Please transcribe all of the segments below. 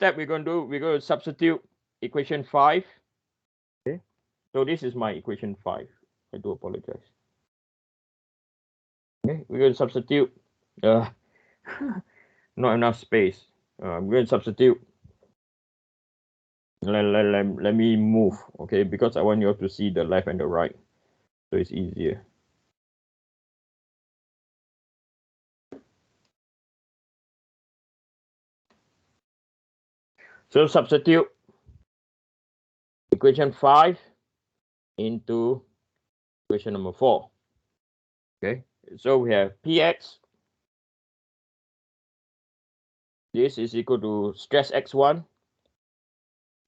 step we're going to do, we're going to substitute equation 5. Okay, so this is my equation 5. I do apologize. Okay, we're going to substitute. Not enough space. I'm going to substitute. Let me move. Okay, because I want you all to see the left and the right, so it's easier. So substitute equation 5 into equation number 4. Okay, so we have Px. This is equal to stress x1,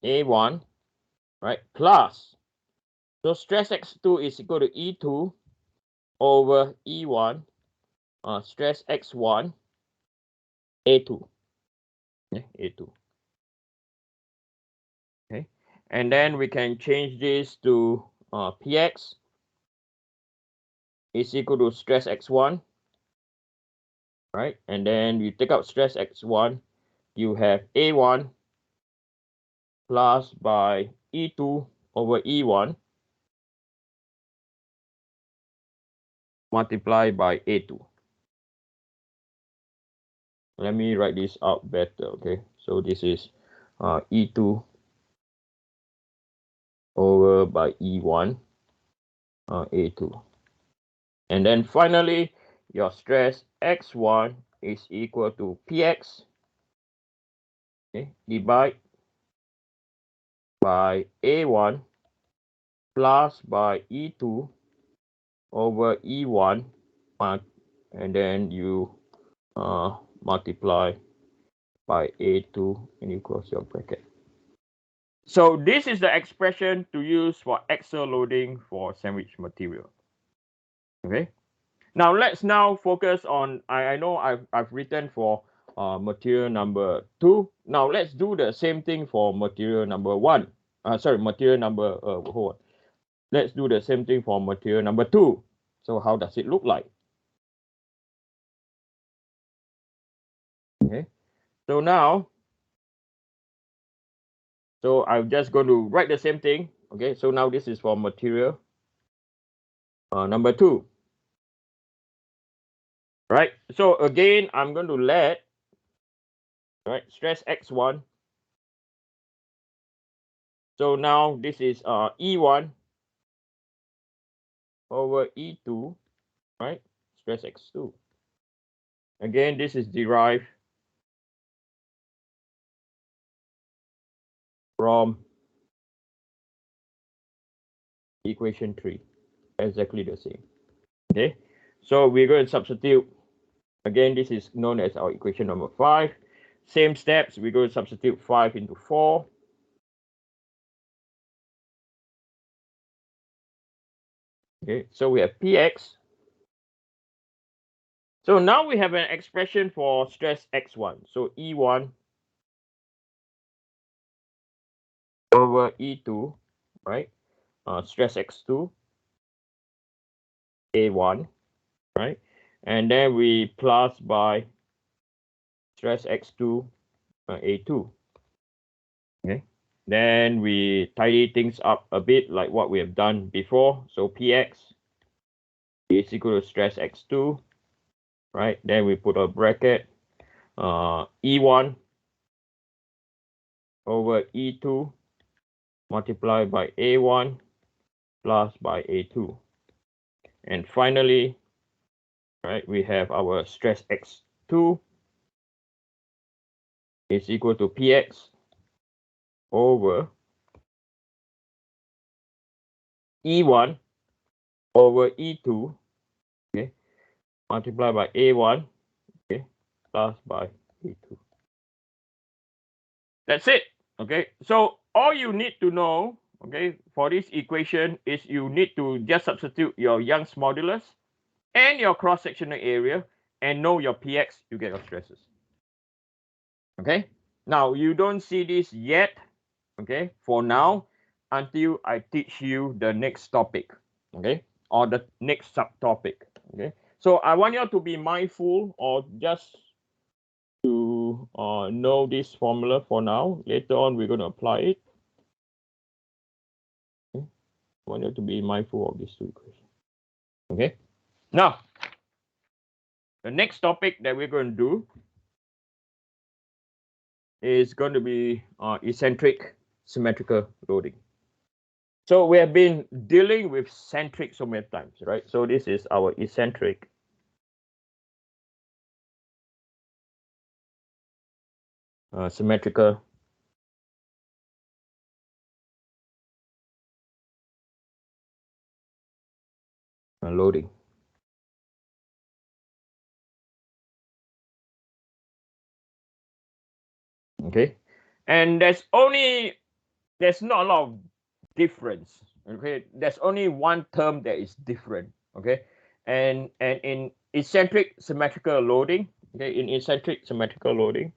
A1, right, plus, so stress x2 is equal to E2 over E1, stress x1, A2. Okay, A2. Okay, and then we can change this to Px is equal to stress x1, right? And then you take out stress x1, you have A1 plus by E2 over E1 multiplied by A2. Let me write this out better, okay? So this is E2 over by E1, A2. And then finally, your stress x1 is equal to Px, okay, divided by A1 plus by E2 over E1, and then you multiply by A2 and you close your bracket. So this is the expression to use for axial loading for sandwich material. Okay. Now let's focus on, I know I've written for material number 2. Now let's do the same thing for material number 1. Material number hold on. Let's do the same thing for material number 2. So how does it look like? Okay. So now, so I'm just going to write the same thing. Okay. So now this is for material number 2. Right. So again, I'm going to let, right, stress x1. So now this is E1 over E2, right? Stress x2. Again, this is derived from equation 3. Exactly the same. Okay. So we're going to substitute. Again, this is known as our equation number 5. Same steps. We're going to substitute 5 into 4. Okay. So we have Px. So now we have an expression for stress x1. So E1 over E2, right? Stress x2, A1, right? And then we plus by stress x2, A2. Okay. Then we tidy things up a bit like what we have done before. So Px is equal to stress x2, right? Then we put a bracket, E1 over E2 multiplied by A1 plus by A2. And finally, right, we have our stress x2 is equal to Px over E1 over E2, okay, multiplied by A1, okay, plus by A2. That's it. Okay, so all you need to know, okay, for this equation is you need to just substitute your Young's modulus and your cross-sectional area and know your Px, you get your stresses. Okay, now you don't see this yet, okay, for now, until I teach you the next topic, okay, or the next subtopic, okay. So I want you to be mindful or just to to know this formula for now. Later on, we're going to apply it. Okay. I want you to be mindful of these two equations. Okay. Now, the next topic that we're going to do is going to be eccentric symmetrical loading. So we have been dealing with centric so many times, right? So this is our eccentric symmetrical loading. Okay, and there's not a lot of difference. Okay, there's only one term that is different. Okay, and in eccentric symmetrical loading, okay, in eccentric symmetrical loading,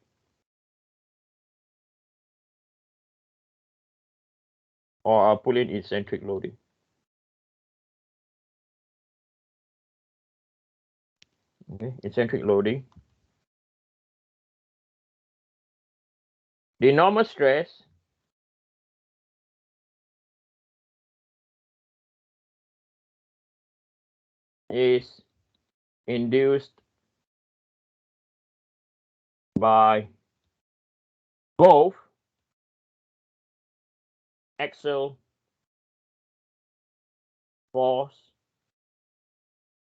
or I'll pull in eccentric loading. Okay, eccentric loading. The normal stress is induced by both axial force.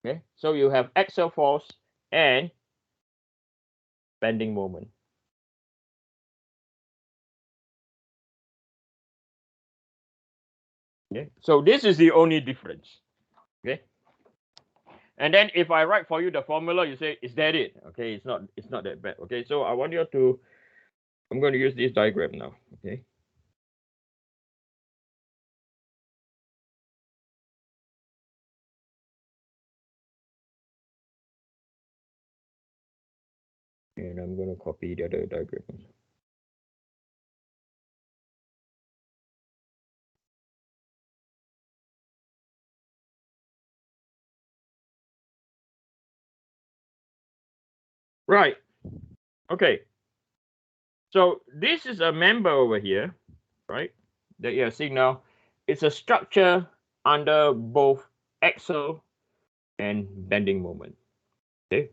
Okay, so you have axial force and bending moment. Okay, so this is the only difference. Okay, and then if I write for you the formula, you say, is that it? Okay, it's not that bad. Okay, so I want you to, I'm going to use this diagram now. Okay, and I'm going to copy the other diagram. Right. Okay. So this is a member over here, right? That you're seeing now. It's a structure under both axial and bending moment. Okay.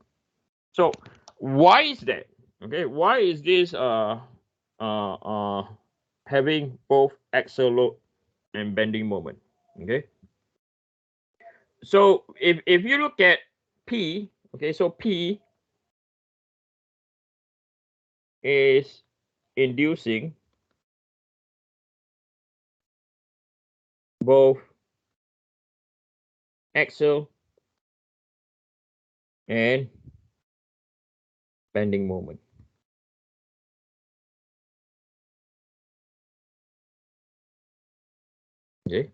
So why is that? Okay. Why is this having both axial load and bending moment? Okay. So if you look at P, okay, so P is inducing both axial and bending moment. Okay.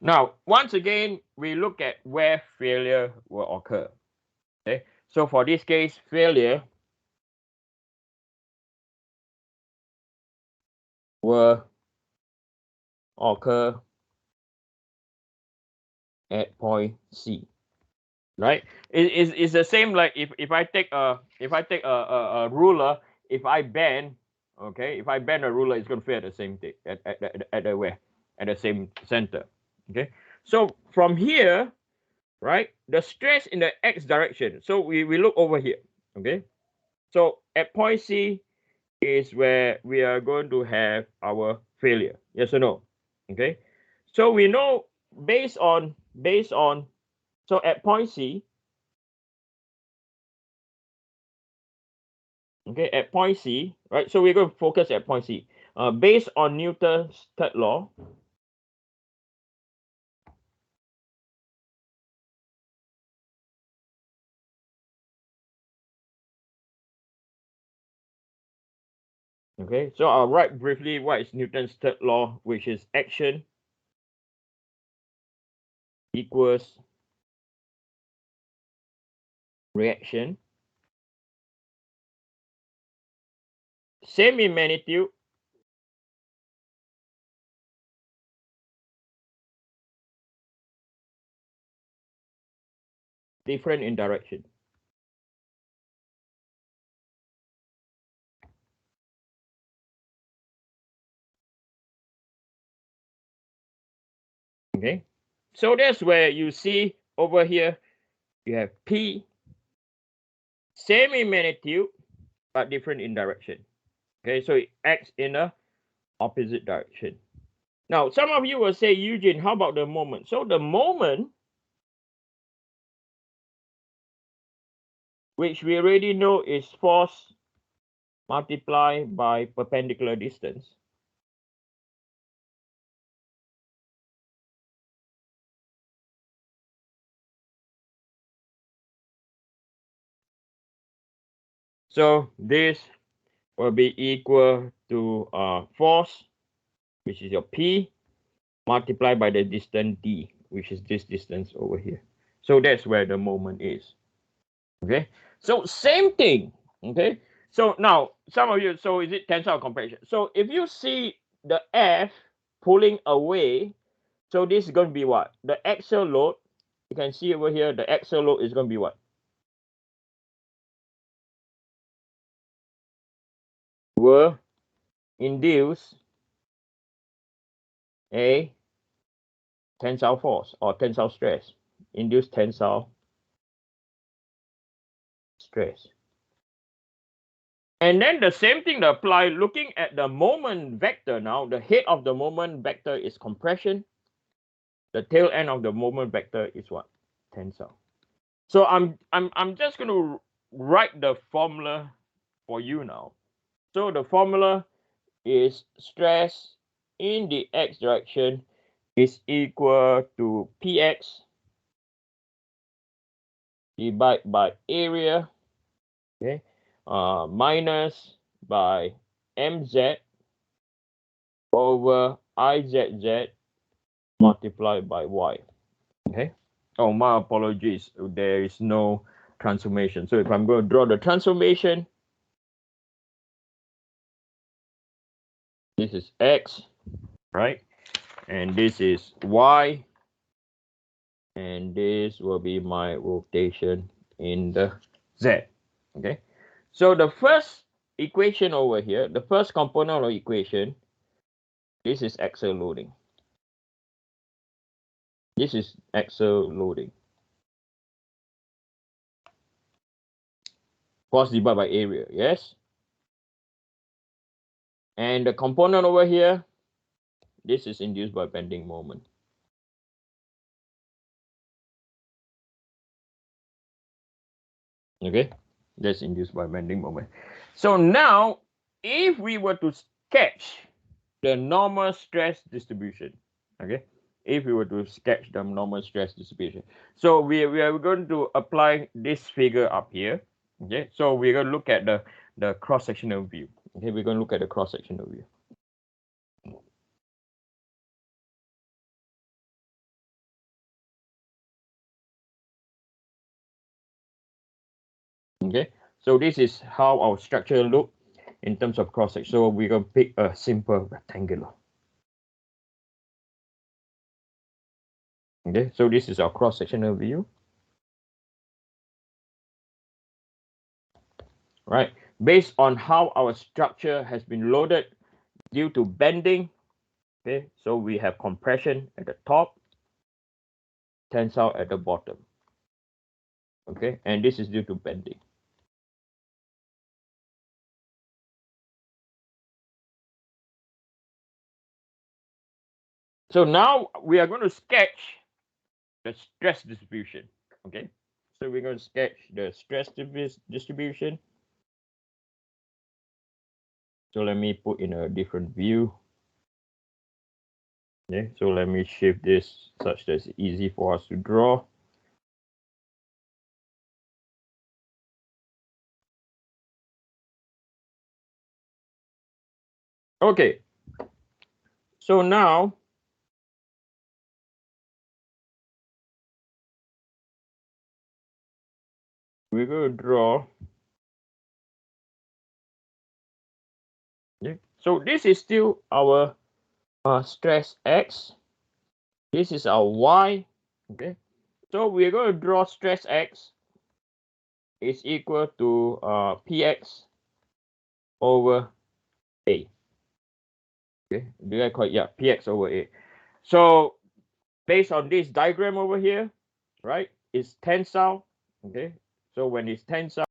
Now, once again, we look at where failure will occur. Okay. So for this case, failure will occur at point C. Right? It's the same like if I take a ruler, if I bend, okay, if I bend a ruler, it's going to fail at the same thing at the where? At the same center. Okay. So from here, right, the stress in the x direction. So we look over here. Okay. So at point C is where we are going to have our failure. Yes or no? Okay. So we know based on so at point C, okay, at point C, right? So we're going to focus at point C. Based on Newton's third law, okay, so I'll write briefly what is Newton's third law, which is action equals reaction. Same in magnitude, different in direction. Okay, so that's where you see over here you have P, same in magnitude but different in direction. Okay, so it acts in a opposite direction. Now, some of you will say, Eugene, how about the moment? So the moment, which we already know is force multiplied by perpendicular distance. So this will be equal to force, which is your P, multiplied by the distance D, which is this distance over here. So that's where the moment is. Okay, so same thing. Okay, so now some of you, so is it tensile compression? So if you see the F pulling away, so this is going to be what? The axial load. You can see over here, the axial load is going to be what? Will induce a tensile force or tensile stress. Induce tensile stress. And then the same thing to apply looking at the moment vector now. The head of the moment vector is compression. The tail end of the moment vector is what? Tensile. So I'm just going to write the formula for you now. So the formula is stress in the x direction is equal to px divided by area, okay, minus by mz over izz multiplied by y. Okay. Oh, my apologies. There is no transformation. So if I'm going to draw the transformation, this is x, right? And this is y. And this will be my rotation in the z. Okay. So the first equation over here, the first component of equation, this is axial loading. This is axial loading. Force divided by area, yes? And the component over here, this is induced by bending moment. Okay, that's induced by bending moment. So now, if we were to sketch the normal stress distribution, okay, if we were to sketch the normal stress distribution, so we are going to apply this figure up here. Okay, so we're going to look at the cross-sectional view. Okay, we're going to look at the cross-sectional view. Okay, so this is how our structure look in terms of cross-section. So we're going to pick a simple rectangular. Okay, so this is our cross-sectional view. Right, based on how our structure has been loaded due to bending. Okay, so we have compression at the top, tensile at the bottom. Okay, and this is due to bending. So now we are going to sketch the stress distribution. Okay, so we're going to sketch the stress distribution. So let me put in a different view. Okay, so let me shift this such that it's easy for us to draw. Okay, so now we're going to draw. Okay, so this is still our stress x. This is our y. Okay, so we're going to draw stress x is equal to px over a. Okay, do I call it? Yeah, px over a. So based on this diagram over here, right, it's tensile. Okay, so when it's tensile,